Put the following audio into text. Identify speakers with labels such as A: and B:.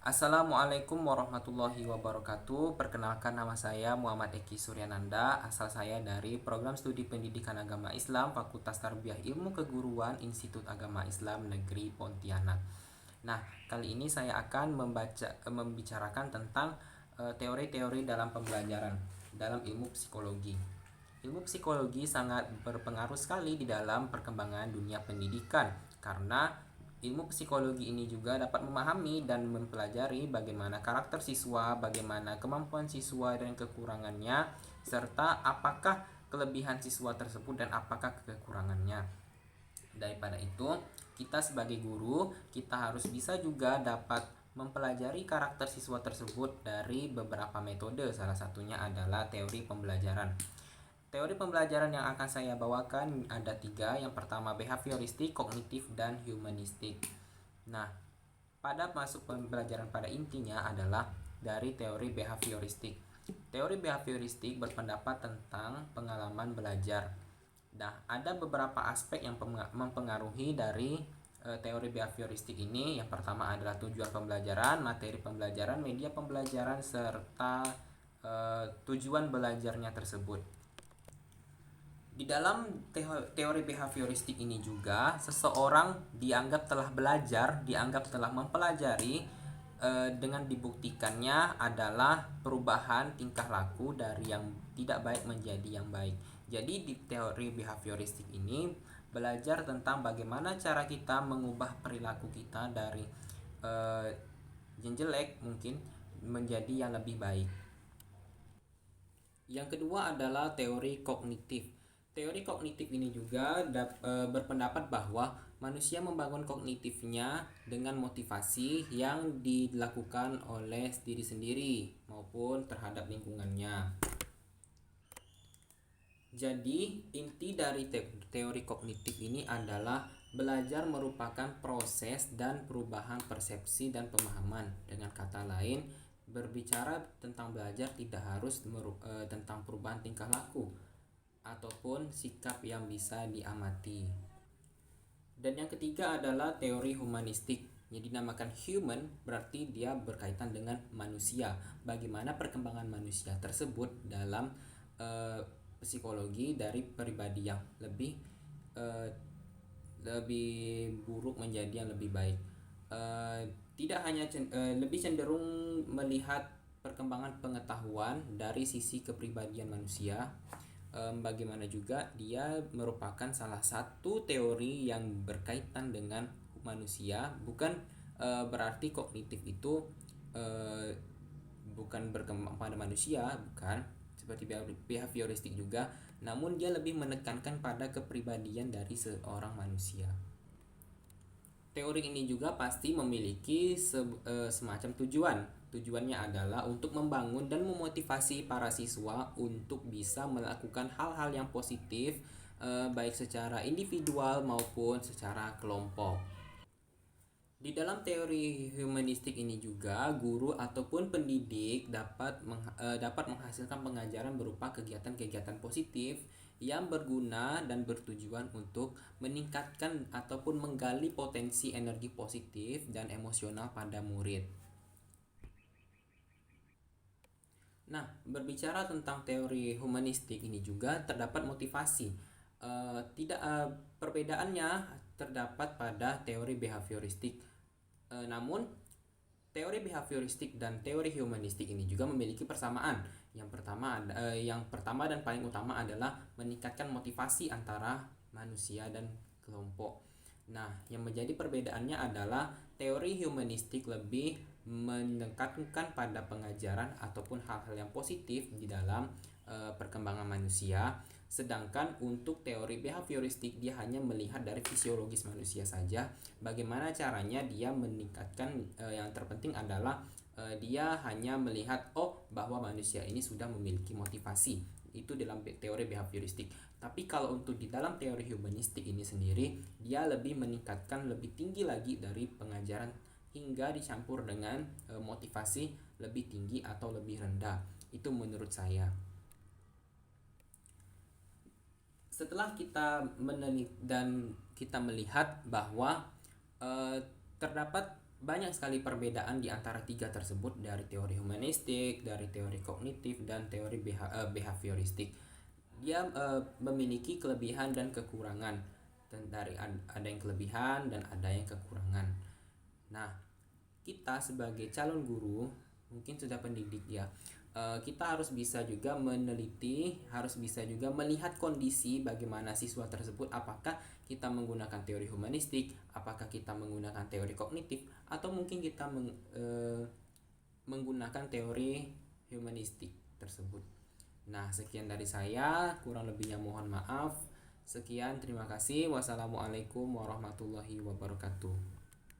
A: Assalamualaikum warahmatullahi wabarakatuh. Perkenalkan, nama saya Muhammad Eki Suryananda. Asal saya dari Program Studi Pendidikan Agama Islam Fakultas Tarbiyah Ilmu Keguruan Institut Agama Islam Negeri Pontianak. Nah, kali ini saya akan membicarakan tentang teori-teori dalam pembelajaran dalam ilmu psikologi. Ilmu psikologi sangat berpengaruh sekali di dalam perkembangan dunia pendidikan, karena ilmu psikologi ini juga dapat memahami dan mempelajari bagaimana karakter siswa, bagaimana kemampuan siswa dan kekurangannya, serta apakah kelebihan siswa tersebut dan apakah kekurangannya. Daripada itu, kita sebagai guru, kita harus bisa juga dapat mempelajari karakter siswa tersebut dari beberapa metode. Salah satunya adalah teori pembelajaran. Teori pembelajaran yang akan saya bawakan ada tiga. Yang pertama behavioristik, kognitif, dan humanistik. Nah, pada masuk pembelajaran pada intinya adalah dari teori behavioristik. Teori behavioristik berpendapat tentang pengalaman belajar. Nah, ada beberapa aspek yang mempengaruhi dari teori behavioristik ini. Yang pertama adalah tujuan pembelajaran, materi pembelajaran, media pembelajaran, serta tujuan belajarnya tersebut. Di dalam teori behavioristik ini juga, seseorang dianggap telah belajar, dianggap telah mempelajari dengan dibuktikannya adalah perubahan tingkah laku dari yang tidak baik menjadi yang baik. Jadi di teori behavioristik ini belajar tentang bagaimana cara kita mengubah perilaku kita dari yang jelek mungkin menjadi yang lebih baik. Yang kedua adalah teori kognitif. Teori kognitif ini juga berpendapat bahwa manusia membangun kognitifnya dengan motivasi yang dilakukan oleh diri sendiri maupun terhadap lingkungannya. Jadi, inti dari teori kognitif ini adalah belajar merupakan proses dan perubahan persepsi dan pemahaman. Dengan kata lain, berbicara tentang belajar tidak harus tentang perubahan tingkah laku ataupun sikap yang bisa diamati. Dan yang ketiga adalah teori humanistik. Yang dinamakan human berarti dia berkaitan dengan manusia. Bagaimana perkembangan manusia tersebut dalam psikologi dari pribadi yang lebih buruk menjadi yang lebih baik. Tidak hanya lebih cenderung melihat perkembangan pengetahuan dari sisi kepribadian manusia. Bagaimana juga dia merupakan salah satu teori yang berkaitan dengan manusia. Bukan berarti kognitif itu bukan berkembang pada manusia, bukan seperti behavioristik juga, namun dia lebih menekankan pada kepribadian dari seorang manusia. Teori ini juga pasti memiliki semacam tujuan. Tujuannya adalah untuk membangun dan memotivasi para siswa untuk bisa melakukan hal-hal yang positif, baik secara individual maupun secara kelompok. Di dalam teori humanistik ini juga, guru ataupun pendidik dapat menghasilkan pengajaran berupa kegiatan-kegiatan positif yang berguna dan bertujuan untuk meningkatkan ataupun menggali potensi energi positif dan emosional pada murid. Nah, berbicara tentang teori humanistik ini juga terdapat motivasi. Perbedaannya terdapat pada teori behavioristik. Namun, teori behavioristik dan teori humanistik ini juga memiliki persamaan. Yang pertama dan paling utama adalah meningkatkan motivasi antara manusia dan kelompok. Nah, yang menjadi perbedaannya adalah teori humanistik lebih menekankan pada pengajaran ataupun hal-hal yang positif di dalam perkembangan manusia. Sedangkan untuk teori behavioristik dia hanya melihat dari fisiologis manusia saja. Bagaimana caranya dia meningkatkan, yang terpenting adalah dia hanya melihat bahwa manusia ini sudah memiliki motivasi. Itu dalam teori behavioristik. Tapi kalau untuk di dalam teori humanistik ini sendiri, dia lebih meningkatkan lebih tinggi lagi dari pengajaran hingga dicampur dengan motivasi lebih tinggi atau lebih rendah. Itu menurut saya. Setelah kita meneliti dan kita melihat bahwa terdapat banyak sekali perbedaan di antara tiga tersebut, dari teori humanistik, dari teori kognitif, dan teori behavioristik. Dia memiliki kelebihan dan kekurangan. Dan ada yang kelebihan dan ada yang kekurangan. Nah, kita sebagai calon guru, mungkin sudah pendidik ya, kita harus bisa juga meneliti, harus bisa juga melihat kondisi bagaimana siswa tersebut, apakah kita menggunakan teori humanistik, apakah kita menggunakan teori kognitif, atau mungkin kita menggunakan teori humanistik tersebut. Nah, sekian dari saya, kurang lebihnya mohon maaf. Sekian, terima kasih. Wassalamualaikum warahmatullahi wabarakatuh.